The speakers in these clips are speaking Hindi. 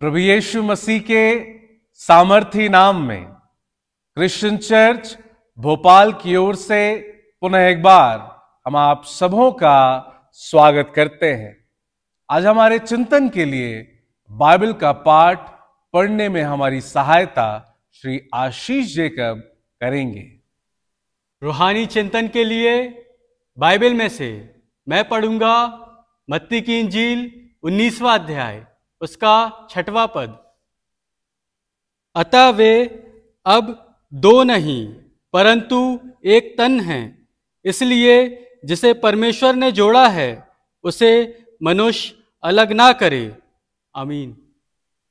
प्रभु यीशु मसीह के सामर्थी नाम में क्रिश्चियन चर्च भोपाल की ओर से पुनः एक बार हम आप सबों का स्वागत करते हैं। आज हमारे चिंतन के लिए बाइबल का पाठ पढ़ने में हमारी सहायता श्री आशीष जेकब करेंगे। रूहानी चिंतन के लिए बाइबल में से मैं पढ़ूंगा मत्ती की इंजील 19वां अध्याय उसका 6वां पद। अतः वे अब दो नहीं परंतु एक तन हैं, इसलिए जिसे परमेश्वर ने जोड़ा है उसे मनुष्य अलग ना करे। आमीन।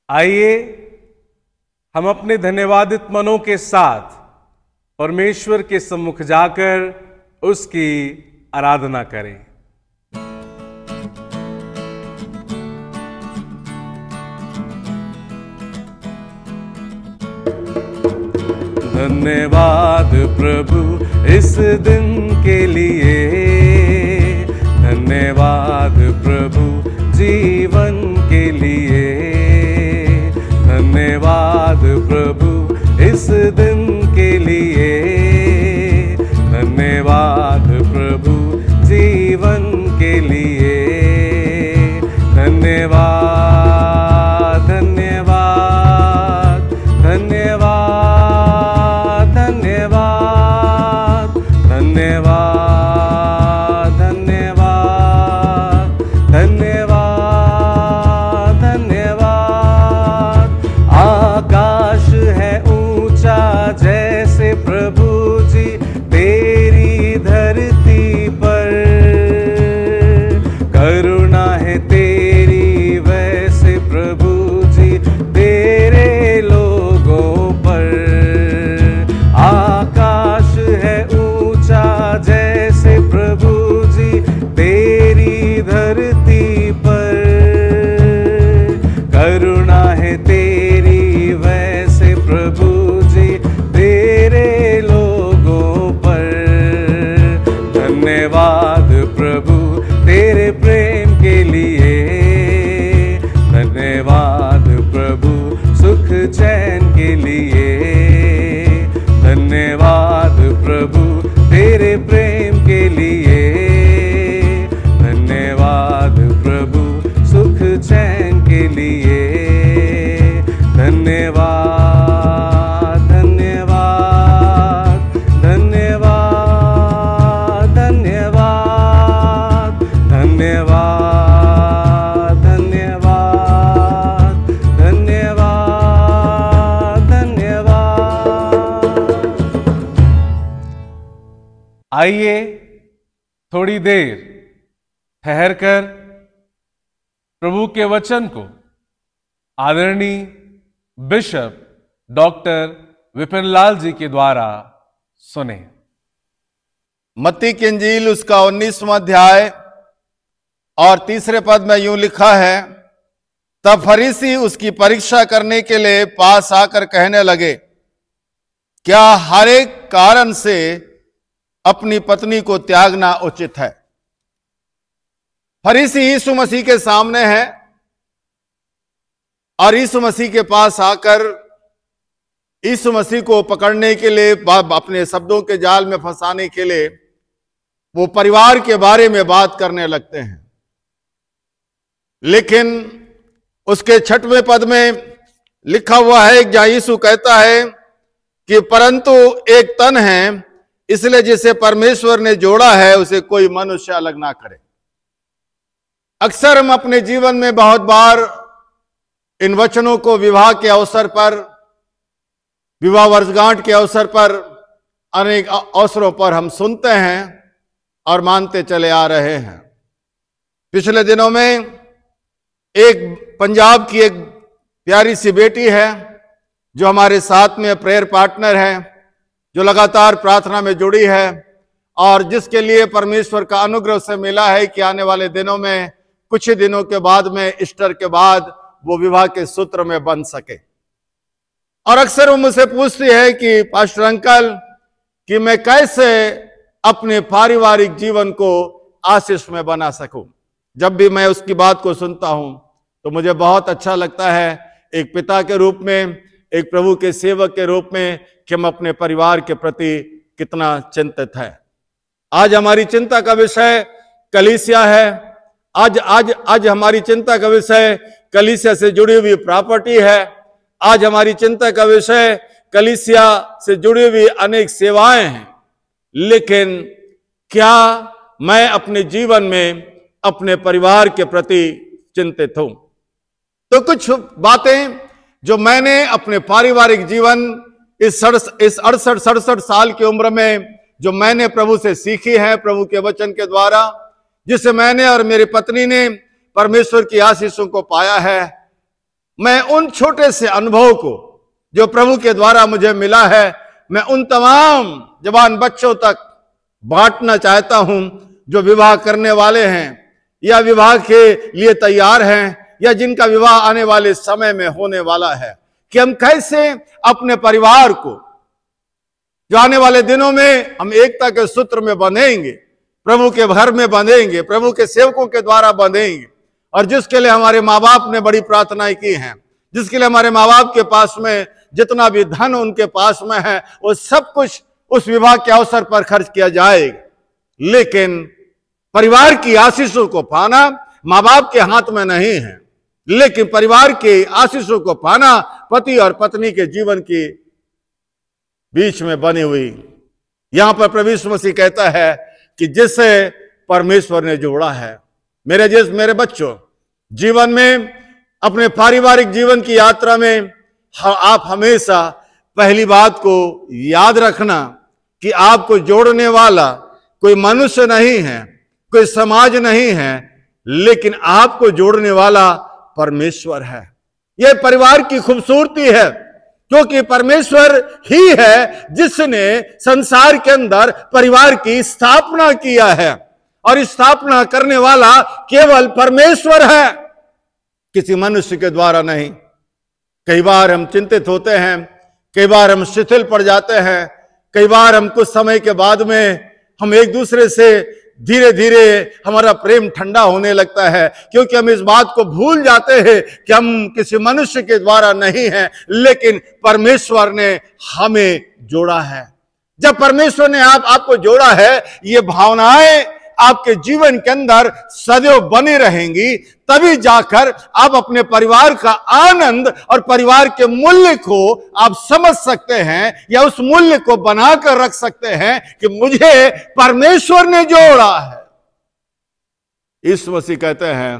आइए हम अपने धन्यवादित मनों के साथ परमेश्वर के सम्मुख जाकर उसकी आराधना करें। धन्यवाद प्रभु इस दिन के लिए, धन्यवाद प्रभु जीवन के लिए, धन्यवाद प्रभु इस दिन के लिए, धन्यवाद प्रभु जीवन के लिए, धन्यवाद धन्यवाद धन्यवाद धन्यवाद धन्यवाद धन्यवाद धन्यवाद धन्यवाद। आकाश है ऊंचा जैसे प्रभु जी तेरी धरती पर, करुणा है तेरी वैसे प्रभु जी तेरे लोगों पर। आकाश है ऊंचा जैसे प्रभु जी तेरी धरती पर, करुणा है तेरी वैसे प्रभु जी तेरे लोगों पर। धन्यवाद प्रभु तेरे प्रेम के लिए, धन्यवाद प्रभु सुख चैन के लिए, धन्यवाद प्रभु तेरे प्रेम के लिए, धन्यवाद प्रभु सुख चैन के लिए, धन्यवाद धन्यवाद धन्यवाद धन्यवाद धन्यवाद धन्यवाद धन्यवाद धन्यवाद। आइए थोड़ी देर ठहरकर प्रभु के वचन को आदरणीय बिशप डॉक्टर विपिन लाल जी के द्वारा सुने। मत्ती की इंजील उसका 19वां अध्याय और 3 पद में यूं लिखा है, तब फरीसी उसकी परीक्षा करने के लिए पास आकर कहने लगे, क्या हर एक कारण से अपनी पत्नी को त्यागना उचित है? फरीसी यीशु मसीह के सामने है और यीशु मसीह के पास आकर यीशु मसीह को पकड़ने के लिए, अपने शब्दों के जाल में फंसाने के लिए वो परिवार के बारे में बात करने लगते हैं। लेकिन उसके 6वें पद में लिखा हुआ है, जहां यीशु कहता है कि परंतु एक तन है, इसलिए जिसे परमेश्वर ने जोड़ा है उसे कोई मनुष्य अलग ना करे। अक्सर हम अपने जीवन में बहुत बार इन वचनों को विवाह के अवसर पर, विवाह वर्षगांठ के अवसर पर, अनेक अवसरों पर हम सुनते हैं और मानते चले आ रहे हैं। पिछले दिनों में एक पंजाब की एक प्यारी सी बेटी है जो हमारे साथ में प्रेयर पार्टनर है, जो लगातार प्रार्थना में जुड़ी है और जिसके लिए परमेश्वर का अनुग्रह से मिला है कि आने वाले दिनों में, कुछ ही दिनों के बाद में, ईस्टर के बाद वो विवाह के सूत्र में बन सके। और अक्सर वो मुझसे पूछती है कि पास्टर अंकल कि मैं कैसे अपने पारिवारिक जीवन को आशीष में बना सकूं। जब भी मैं उसकी बात को सुनता हूं तो मुझे बहुत अच्छा लगता है एक पिता के रूप में, एक प्रभु के सेवक के रूप में, कि हम अपने परिवार के प्रति कितना चिंतित है। आज हमारी चिंता का विषय कलीसिया है। आज हमारी चिंता का विषय कलीसिया से जुड़ी हुई प्रॉपर्टी है। आज हमारी चिंता का विषय कलीसिया से जुड़ी हुई अनेक सेवाएं हैं। लेकिन क्या मैं अपने जीवन में अपने परिवार के प्रति चिंतित हूं? तो कुछ बातें जो मैंने अपने पारिवारिक जीवन इस 68-67 साल की उम्र में जो मैंने प्रभु से सीखी है, प्रभु के वचन के द्वारा, जिसे मैंने और मेरी पत्नी ने परमेश्वर की आशीषों को पाया है, मैं उन छोटे से अनुभव को जो प्रभु के द्वारा मुझे मिला है, मैं उन तमाम जवान बच्चों तक बांटना चाहता हूं जो विवाह करने वाले हैं या विवाह के लिए तैयार हैं या जिनका विवाह आने वाले समय में होने वाला है, कि हम कैसे अपने परिवार को जो आने वाले दिनों में हम एकता के सूत्र में बंधेंगे, प्रभु के घर में बंधेंगे, प्रभु के सेवकों के द्वारा बंधेंगे। और जिसके लिए हमारे माँ बाप ने बड़ी प्रार्थनाएं की हैं, जिसके लिए हमारे माँ बाप के पास में जितना भी धन उनके पास में है वो सब कुछ उस विवाह के अवसर पर खर्च किया जाएगा। लेकिन परिवार की आशीषों को पाना माँ बाप के हाथ में नहीं है, लेकिन परिवार के आशीषों को पाना पति और पत्नी के जीवन के बीच में बनी हुई। यहां पर प्रभु यीशु मसीह कहता है कि जिसे परमेश्वर ने जोड़ा है। मेरे बच्चों, जीवन में, अपने पारिवारिक जीवन की यात्रा में आप हमेशा पहली बात को याद रखना कि आपको जोड़ने वाला कोई मनुष्य नहीं है, कोई समाज नहीं है, लेकिन आपको जोड़ने वाला परमेश्वर है। यह परिवार की खूबसूरती है, क्योंकि परमेश्वर ही है जिसने संसार के अंदर परिवार की स्थापना किया है, और स्थापना करने वाला केवल परमेश्वर है, किसी मनुष्य के द्वारा नहीं। कई बार हम चिंतित होते हैं, कई बार हम शिथिल पड़ जाते हैं, कई बार हम कुछ समय के बाद में हम एक दूसरे से धीरे धीरे हमारा प्रेम ठंडा होने लगता है, क्योंकि हम इस बात को भूल जाते हैं कि हम किसी मनुष्य के द्वारा नहीं हैं, लेकिन परमेश्वर ने हमें जोड़ा है। जब परमेश्वर ने आपको जोड़ा है, ये भावनाएं आपके जीवन के अंदर सदैव बनी रहेंगी, तभी जाकर आप अपने परिवार का आनंद और परिवार के मूल्य को आप समझ सकते हैं, या उस मूल्य को बनाकर रख सकते हैं कि मुझे परमेश्वर ने जोड़ा है। यीशु मसीह कहते हैं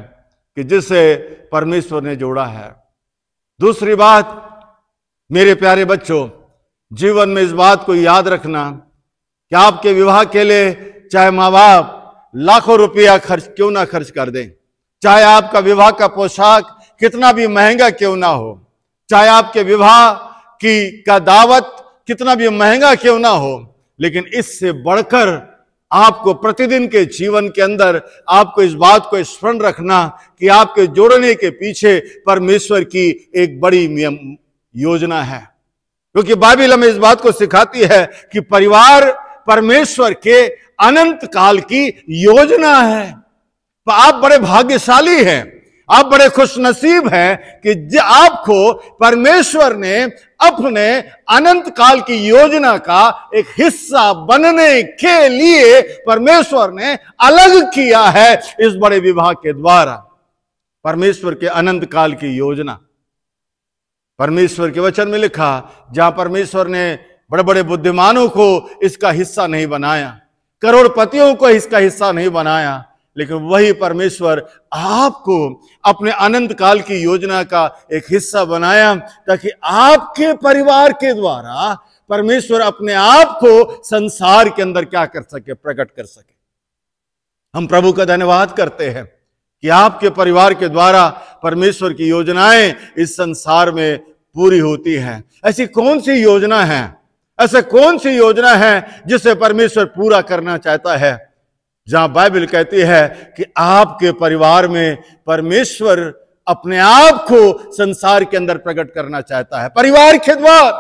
कि जिसे परमेश्वर ने जोड़ा है। दूसरी बात, मेरे प्यारे बच्चों, जीवन में इस बात को याद रखना कि आपके विवाह के लिए चाहे माँ बाप लाखों रुपया क्यों ना खर्च कर दें, चाहे आपका विवाह का पोशाक कितना भी महंगा क्यों ना हो, चाहे आपके विवाह का दावत कितना भी महंगा क्यों ना हो, लेकिन इससे बढ़कर आपको प्रतिदिन के जीवन के अंदर आपको इस बात को स्मरण रखना कि आपके जोड़ने के पीछे परमेश्वर की एक बड़ी योजना है। क्योंकि बाइबल हमें इस बात को सिखाती है कि परिवार परमेश्वर के अनंत काल की योजना है। तो आप बड़े भाग्यशाली हैं, आप बड़े खुशनसीब हैं कि आपको परमेश्वर ने अपने अनंत काल की योजना का एक हिस्सा बनने के लिए परमेश्वर ने अलग किया है इस बड़े विवाह के द्वारा। परमेश्वर के अनंत काल की योजना, परमेश्वर के वचन में लिखा, जहां परमेश्वर ने बड़े बड़े बुद्धिमानों को इसका हिस्सा नहीं बनाया, करोड़पतियों को इसका हिस्सा नहीं बनाया, लेकिन वही परमेश्वर आपको अपने अनंत काल की योजना का एक हिस्सा बनाया, ताकि आपके परिवार के द्वारा परमेश्वर अपने आप को संसार के अंदर क्या कर सके, प्रकट कर सके। हम प्रभु का धन्यवाद करते हैं कि आपके परिवार के द्वारा परमेश्वर की योजनाएं इस संसार में पूरी होती हैं। ऐसी कौन सी योजना है, ऐसा कौन सी योजना है जिसे परमेश्वर पूरा करना चाहता है, जहां बाइबल कहती है कि आपके परिवार में परमेश्वर अपने आप को संसार के अंदर प्रकट करना चाहता है। परिवार के द्वारा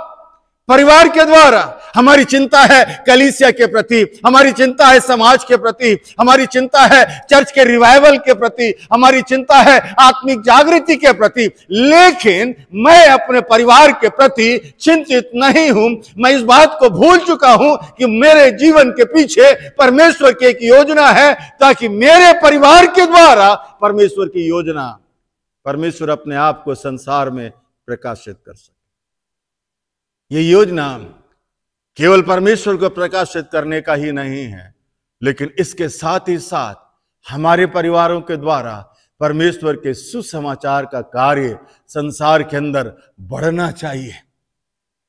परिवार के द्वारा हमारी चिंता है कलीसिया के प्रति, हमारी चिंता है समाज के प्रति, हमारी चिंता है चर्च के रिवाइवल के प्रति, हमारी चिंता है आत्मिक जागृति के प्रति। लेकिन मैं अपने परिवार के प्रति चिंतित नहीं हूं। मैं इस बात को भूल चुका हूं कि मेरे जीवन के पीछे परमेश्वर की एक योजना है, ताकि मेरे परिवार के द्वारा परमेश्वर की योजना, परमेश्वर अपने आप को संसार में प्रकाशित कर सके। ये योजना केवल परमेश्वर को प्रकाशित करने का ही नहीं है, लेकिन इसके साथ ही साथ हमारे परिवारों के द्वारा परमेश्वर के सुसमाचार का कार्य संसार के अंदर बढ़ना चाहिए।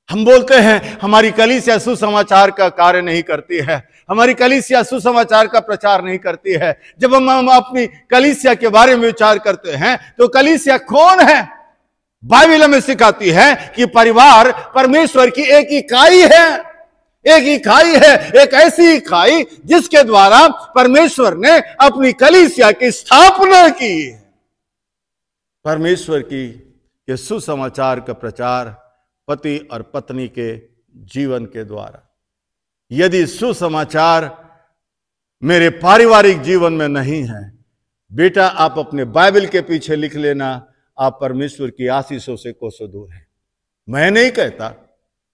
हम बोलते हैं हमारी कलीसिया सुसमाचार का कार्य नहीं करती है, हमारी कलीसिया सुसमाचार का प्रचार नहीं करती है। जब हम अपनी कलीसिया के बारे में विचार करते हैं तो कलीसिया कौन है? बाइबल हमें सिखाती है कि परिवार परमेश्वर की एक इकाई है, एक इकाई है, एक ऐसी इकाई जिसके द्वारा परमेश्वर ने अपनी कलीसिया की स्थापना की। परमेश्वर की ये सुसमाचार का प्रचार पति और पत्नी के जीवन के द्वारा। यदि सुसमाचार मेरे पारिवारिक जीवन में नहीं है, बेटा आप अपने बाइबल के पीछे लिख लेना, आप परमेश्वर की आशीषों से कोसों दूर हैं। मैं नहीं कहता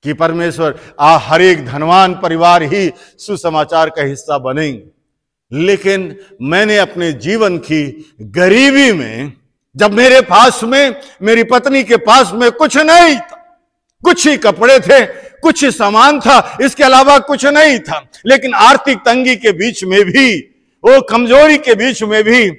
कि परमेश्वर हर एक धनवान परिवार ही सुसमाचार का हिस्सा बनेंगे, लेकिन मैंने अपने जीवन की गरीबी में, जब मेरे पास में, मेरी पत्नी के पास में कुछ नहीं था, कुछ ही कपड़े थे, कुछ ही सामान था, इसके अलावा कुछ नहीं था, लेकिन आर्थिक तंगी के बीच में भी, वो कमजोरी के बीच में भी,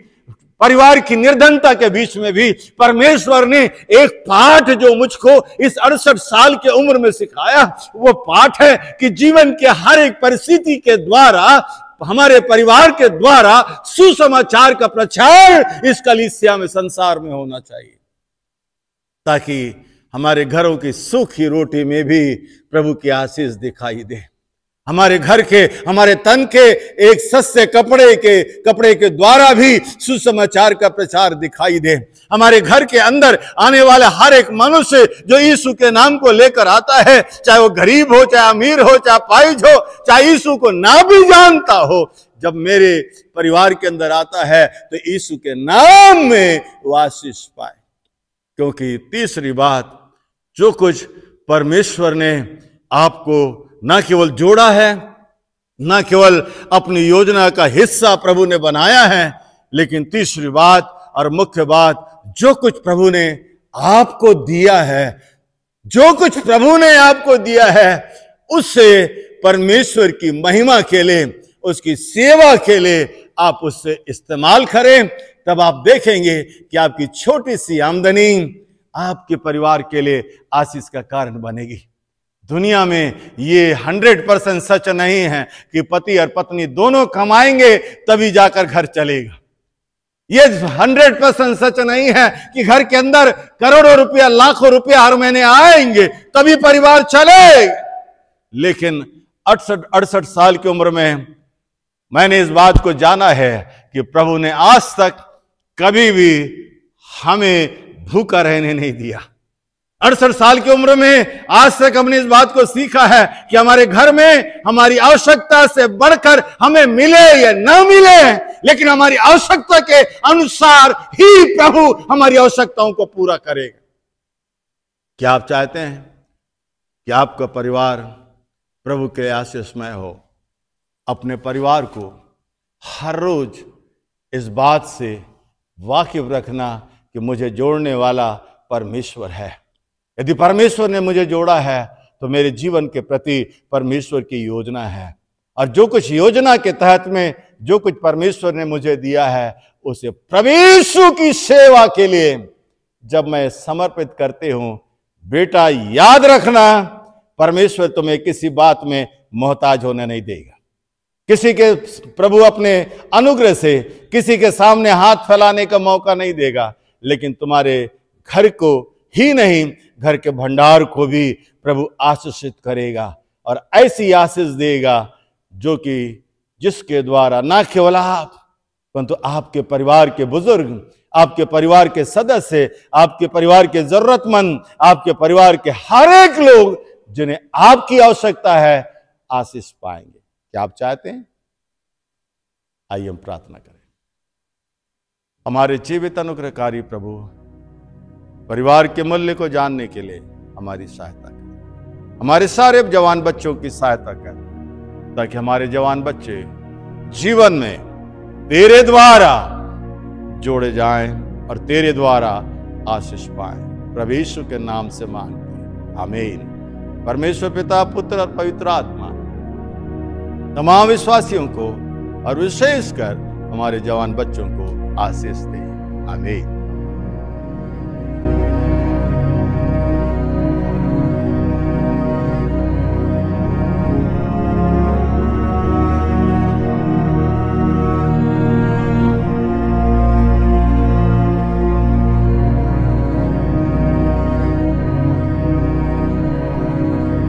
परिवार की निर्धनता के बीच में भी परमेश्वर ने एक पाठ जो मुझको इस 68 साल की उम्र में सिखाया, वो पाठ है कि जीवन के हर एक परिस्थिति के द्वारा, हमारे परिवार के द्वारा सुसमाचार का प्रचार इस कलीसिया में, संसार में होना चाहिए, ताकि हमारे घरों की सूखी रोटी में भी प्रभु की आशीष दिखाई दे। हमारे घर के, हमारे तन के एक सस्ते कपड़े के द्वारा भी सुसमाचार का प्रचार दिखाई दे। हमारे घर के अंदर आने वाला हर एक मनुष्य जो यीशु के नाम को लेकर आता है, चाहे वो गरीब हो, चाहे अमीर हो, चाहे पाइज हो, चाहे यीशु को ना भी जानता हो, जब मेरे परिवार के अंदर आता है तो यीशु के नाम में वो आशीष पाए। क्योंकि तीसरी बात, जो कुछ परमेश्वर ने आपको न केवल जोड़ा है, न केवल अपनी योजना का हिस्सा प्रभु ने बनाया है, लेकिन तीसरी बात और मुख्य बात, जो कुछ प्रभु ने आपको दिया है, जो कुछ प्रभु ने आपको दिया है, उससे परमेश्वर की महिमा के लिए, उसकी सेवा के लिए आप उससे इस्तेमाल करें। तब आप देखेंगे कि आपकी छोटी सी आमदनी आपके परिवार के लिए आशीष का कारण बनेगी। दुनिया में ये 100% सच नहीं है कि पति और पत्नी दोनों कमाएंगे तभी जाकर घर चलेगा। ये 100% सच नहीं है कि घर के अंदर करोड़ों रुपया, लाखों रुपया हर महीने आएंगे तभी परिवार चलेगा। लेकिन 68 साल की उम्र में मैंने इस बात को जाना है कि प्रभु ने आज तक कभी भी हमें भूखा रहने नहीं दिया। 68 साल की उम्र में आज तक हमने इस बात को सीखा है कि हमारे घर में हमारी आवश्यकता से बढ़कर हमें मिले या न मिले, लेकिन हमारी आवश्यकता के अनुसार ही प्रभु हमारी आवश्यकताओं को पूरा करेगा। क्या आप चाहते हैं कि आपका परिवार प्रभु के आशीषमय हो? अपने परिवार को हर रोज इस बात से वाकिफ रखना कि मुझे जोड़ने वाला परमेश्वर है। यदि परमेश्वर ने मुझे जोड़ा है तो मेरे जीवन के प्रति परमेश्वर की योजना है, और जो कुछ योजना के तहत में जो कुछ परमेश्वर ने मुझे दिया है उसे प्रभु यीशु की सेवा के लिए जब मैं समर्पित करते हूं, बेटा याद रखना, परमेश्वर तुम्हें किसी बात में मोहताज होने नहीं देगा। किसी के प्रभु अपने अनुग्रह से किसी के सामने हाथ फैलाने का मौका नहीं देगा, लेकिन तुम्हारे घर को ही नहीं, घर के भंडार को भी प्रभु आशीषित करेगा और ऐसी आशीष देगा जो कि जिसके द्वारा ना केवल आप परंतु आपके परिवार के बुजुर्ग, आपके परिवार के सदस्य, आपके परिवार के जरूरतमंद, आपके परिवार के हर एक लोग जिन्हें आपकी आवश्यकता है आशीष पाएंगे। क्या आप चाहते हैं? आइए हम प्रार्थना करें। हमारे जीवित अनुग्रहकारी प्रभु, परिवार के मूल्य को जानने के लिए हमारी सहायता करें। हमारे सारे जवान बच्चों की सहायता करें, ताकि हमारे जवान बच्चे जीवन में तेरे द्वारा जोड़े जाएं और तेरे द्वारा आशीष पाएं। प्रभु यीशु के नाम से मांगते, आमीन। परमेश्वर पिता, पुत्र और पवित्र आत्मा तमाम विश्वासियों को और विशेषकर हमारे जवान बच्चों को आशीष दे, आमीन।